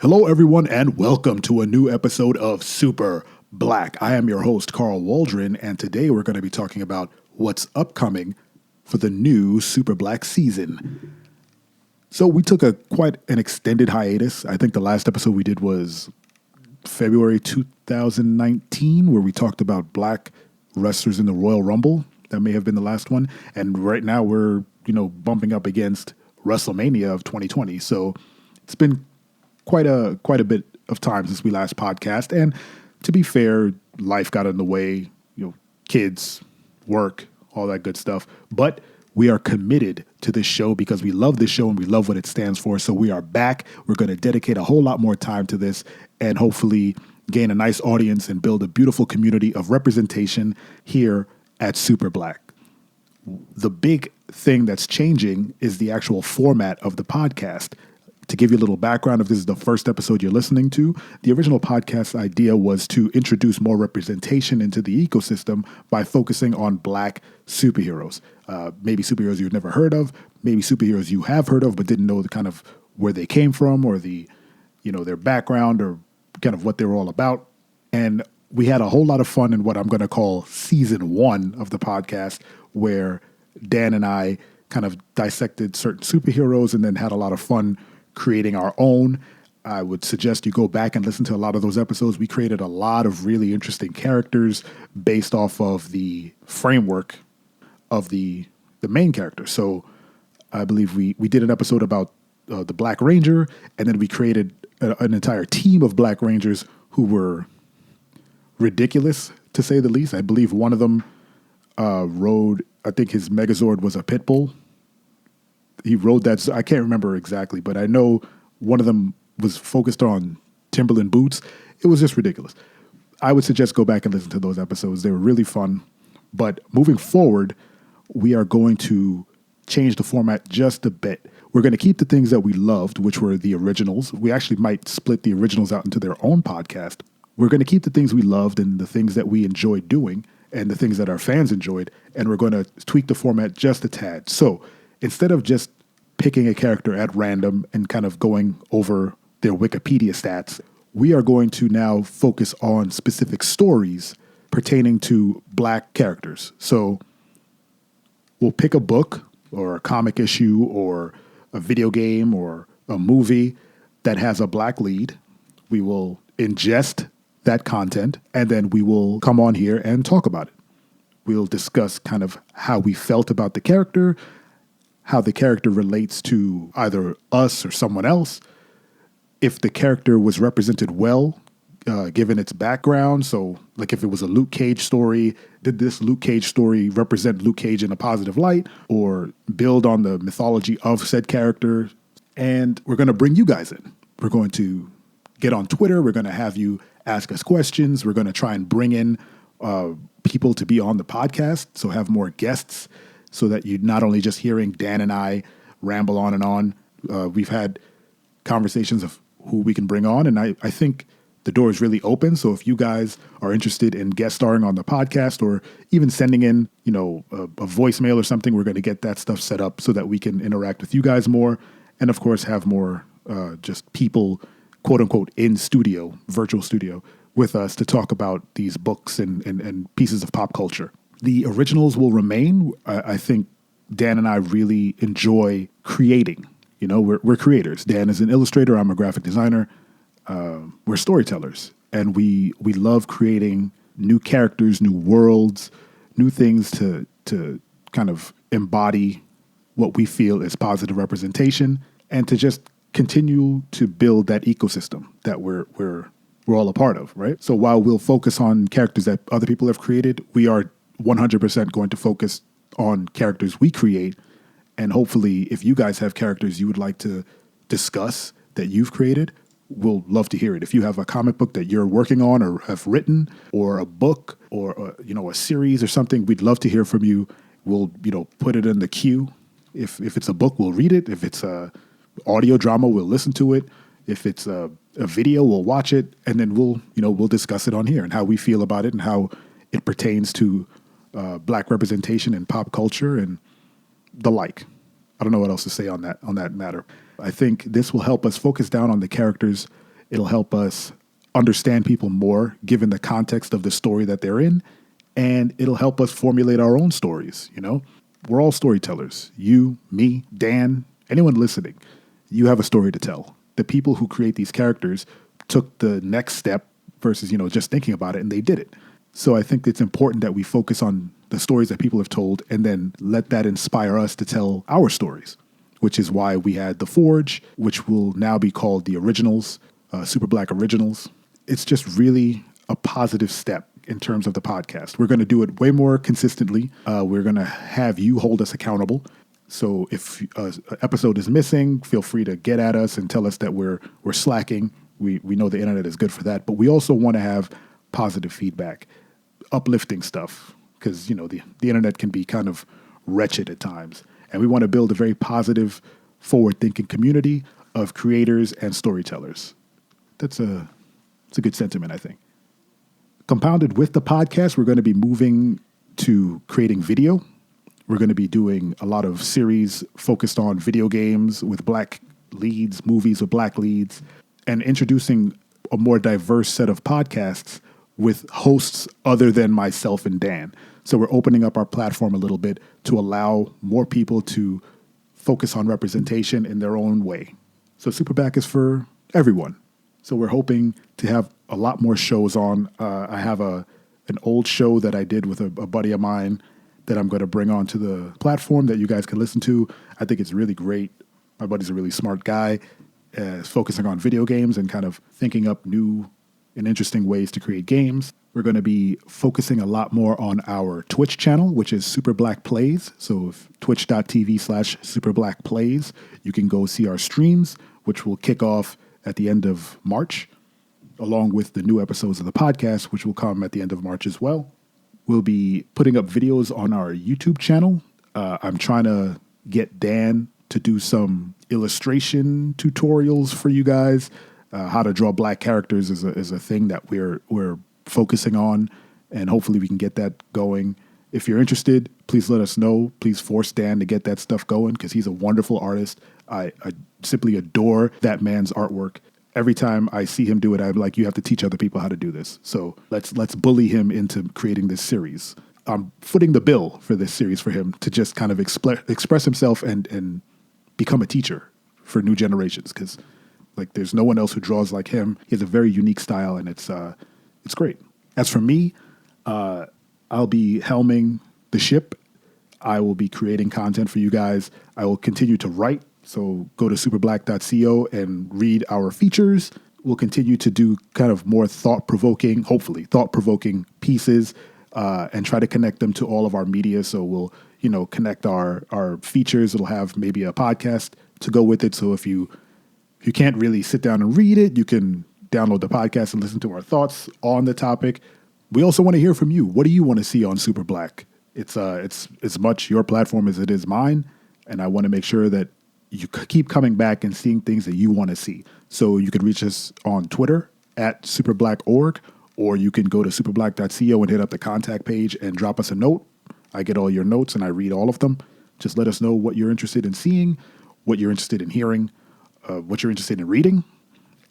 Hello, everyone, and welcome to a new episode of Super Black. I am your host, Carl Waldron, and today we're going to be talking about what's upcoming for the new Super Black season. So we took quite an extended hiatus. I think the last episode we did was February 2019, where we talked about black wrestlers in the Royal Rumble. That may have been the last one. And right now we're, bumping up against WrestleMania of 2020. So it's been quite a bit of time since we last podcast. And to be fair, life got in the way, kids, work, all that good stuff. But we are committed to this show because we love this show and we love what it stands for. So we are back. We're going to dedicate a whole lot more time to this and hopefully gain a nice audience and build a beautiful community of representation here at Super Black. The big thing that's changing is the actual format of the podcast. To give you a little background, if this is the first episode you're listening to, the original podcast idea was to introduce more representation into the ecosystem by focusing on black superheroes. Maybe superheroes you've never heard of, maybe superheroes you have heard of but didn't know the kind of where they came from or their background or kind of what they were all about. And we had a whole lot of fun in what I'm going to call season 1 of the podcast, where Dan and I kind of dissected certain superheroes and then had a lot of fun creating our own. I would suggest you go back and listen to a lot of those episodes. We created a lot of really interesting characters based off of the framework of the main character. So I believe we did an episode about the Black Ranger, and then we created an entire team of Black Rangers who were ridiculous, to say the least. I believe one of them rode, I think his Megazord was a pit bull. He rode that. I can't remember exactly, but I know one of them was focused on Timberland boots. It was just ridiculous. I would suggest go back and listen to those episodes. They were really fun. But moving forward, we are going to change the format just a bit. We're going to keep the things that we loved, which were the originals. We actually might split the originals out into their own podcast. We're going to keep the things we loved and the things that we enjoyed doing and the things that our fans enjoyed, and we're going to tweak the format just a tad. So instead of just picking a character at random and kind of going over their Wikipedia stats, we are going to now focus on specific stories pertaining to black characters. So we'll pick a book or a comic issue or a video game or a movie that has a black lead. We will ingest that content, and then we will come on here and talk about it. We'll discuss kind of how we felt about the character, how the character relates to either us or someone else, if the character was represented well, given its background. So like if it was a Luke Cage story, did this Luke Cage story represent Luke Cage in a positive light or build on the mythology of said character? And we're going to bring you guys in. We're going to get on Twitter. We're going to have you ask us questions. We're going to try and bring in people to be on the podcast, so have more guests, so that you're not only just hearing Dan and I ramble on and on. We've had conversations of who we can bring on, and I think the door is really open. So if you guys are interested in guest starring on the podcast or even sending in, a voicemail or something, we're going to get that stuff set up so that we can interact with you guys more. And of course, have more just people, quote unquote, in studio, virtual studio with us to talk about these books and pieces of pop culture. The originals will remain. I think Dan and I really enjoy creating. We're creators. Dan is an illustrator. I'm a graphic designer. We're storytellers, and we love creating new characters, new worlds, new things to kind of embody what we feel is positive representation, and to just continue to build that ecosystem that we're all a part of, right? So while we'll focus on characters that other people have created, we are 100% going to focus on characters we create. And hopefully, if you guys have characters you would like to discuss that you've created, we'll love to hear it. If you have a comic book that you're working on or have written, or a book or a series or something, we'd love to hear from you. We'll put it in the queue. If it's a book, we'll read it. If it's a audio drama, we'll listen to it. If it's a video, we'll watch it, and then we'll discuss it on here and how we feel about it and how it pertains to black representation in pop culture and the like. I don't know what else to say on that matter. I think this will help us focus down on the characters It'll help us understand people more given the context of the story that they're in. And it'll help us formulate our own stories. We're all storytellers. You, me, Dan, anyone listening, you have a story to tell. The people who create these characters took the next step versus, just thinking about it, and they did it. So I think it's important that we focus on the stories that people have told and then let that inspire us to tell our stories, which is why we had The Forge, which will now be called The Originals, Super Black Originals. It's just really a positive step in terms of the podcast. We're going to do it way more consistently. We're going to have you hold us accountable. So if an episode is missing, feel free to get at us and tell us that we're slacking. We know the internet is good for that, but we also want to have positive feedback, uplifting stuff, because the internet can be kind of wretched at times, and we want to build a very positive, forward-thinking community of creators and storytellers. It's a good sentiment, I think. Compounded with the podcast, we're going to be moving to creating video. We're going to be doing a lot of series focused on video games with black leads, movies with black leads, and introducing a more diverse set of podcasts with hosts other than myself and Dan. So we're opening up our platform a little bit to allow more people to focus on representation in their own way. So Superback is for everyone. So we're hoping to have a lot more shows on. I have an old show that I did with a buddy of mine that I'm going to bring onto the platform that you guys can listen to. I think it's really great. My buddy's a really smart guy, focusing on video games and kind of thinking up new and interesting ways to create games. We're going to be focusing a lot more on our Twitch channel, which is Super Black Plays. So twitch.tv/Super Black Plays, you can go see our streams, which will kick off at the end of March, along with the new episodes of the podcast, which will come at the end of March as well. We'll be putting up videos on our YouTube channel. I'm trying to get Dan to do some illustration tutorials for you guys. How to draw black characters is a thing that we're focusing on, and hopefully we can get that going. If you're interested, please let us know. Please force Dan to get that stuff going because he's a wonderful artist. I simply adore that man's artwork. Every time I see him do it, I'm like, you have to teach other people how to do this. So let's bully him into creating this series. I'm footing the bill for this series for him to just kind of express himself and become a teacher for new generations because there's no one else who draws like him. He has a very unique style, and it's great. As for me, I'll be helming the ship. I will be creating content for you guys. I will continue to write. So go to superblack.co and read our features. We'll continue to do kind of more thought-provoking pieces and try to connect them to all of our media. So we'll, connect our features. It'll have maybe a podcast to go with it. So if you can't really sit down and read it, you can download the podcast and listen to our thoughts on the topic. We also want to hear from you. What do you want to see on Super Black? It's as much your platform as it is mine, and I want to make sure that you keep coming back and seeing things that you want to see. So you can reach us on Twitter @superblackorg, or you can go to superblack.co and hit up the contact page and drop us a note. I get all your notes and I read all of them. Just let us know what you're interested in seeing, what you're interested in hearing, what you're interested in reading.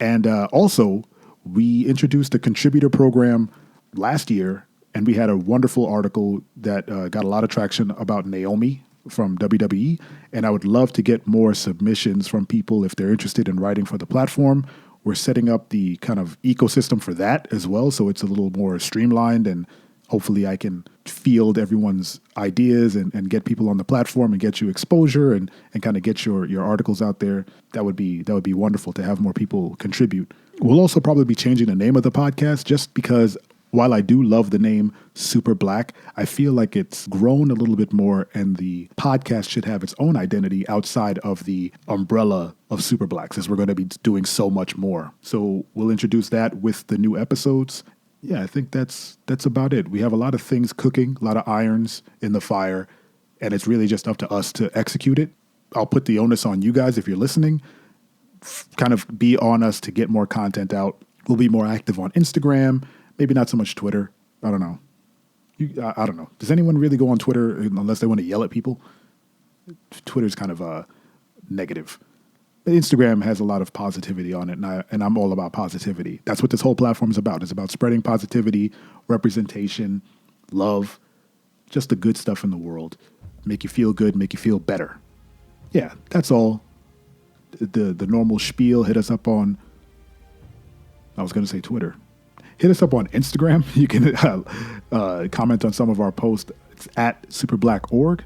And also, we introduced a contributor program last year, and we had a wonderful article that got a lot of traction about Naomi from WWE. And I would love to get more submissions from people if they're interested in writing for the platform. We're setting up the kind of ecosystem for that as well, so it's a little more streamlined, and hopefully I can field everyone's ideas and get people on the platform and get you exposure and kind of get your articles out there. That would be wonderful to have more people contribute. We'll also probably be changing the name of the podcast just because while I do love the name Super Black, I feel like it's grown a little bit more, and the podcast should have its own identity outside of the umbrella of Super Black, since we're going to be doing so much more. So we'll introduce that with the new episodes. Yeah, I think that's about it. We have a lot of things cooking, a lot of irons in the fire, and it's really just up to us to execute it. I'll put the onus on you guys if you're listening. Kind of be on us to get more content out. We'll be more active on Instagram. Maybe not so much Twitter. I don't know. I don't know. Does anyone really go on Twitter unless they want to yell at people? Twitter's kind of negative. Instagram has a lot of positivity on it, and I'm all about positivity. That's what this whole platform is about. It's about spreading positivity, representation, love, just the good stuff in the world. Make you feel good, make you feel better. Yeah, that's all. The normal spiel. Hit us up on, I was going to say Twitter. Hit us up on Instagram. You can comment on some of our posts. It's at superblack.org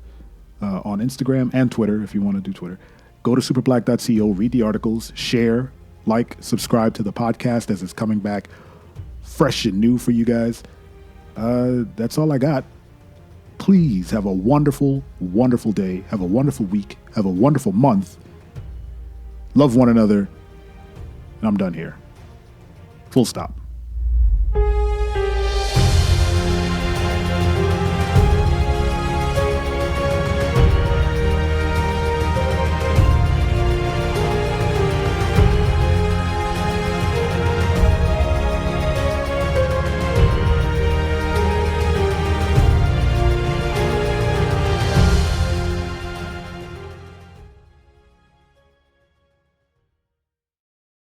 on Instagram and Twitter if you want to do Twitter. Go to superblack.co, read the articles, share, like, subscribe to the podcast as it's coming back fresh and new for you guys. That's all I got. Please have a wonderful, wonderful day. Have a wonderful week. Have a wonderful month. Love one another. And I'm done here. Full stop.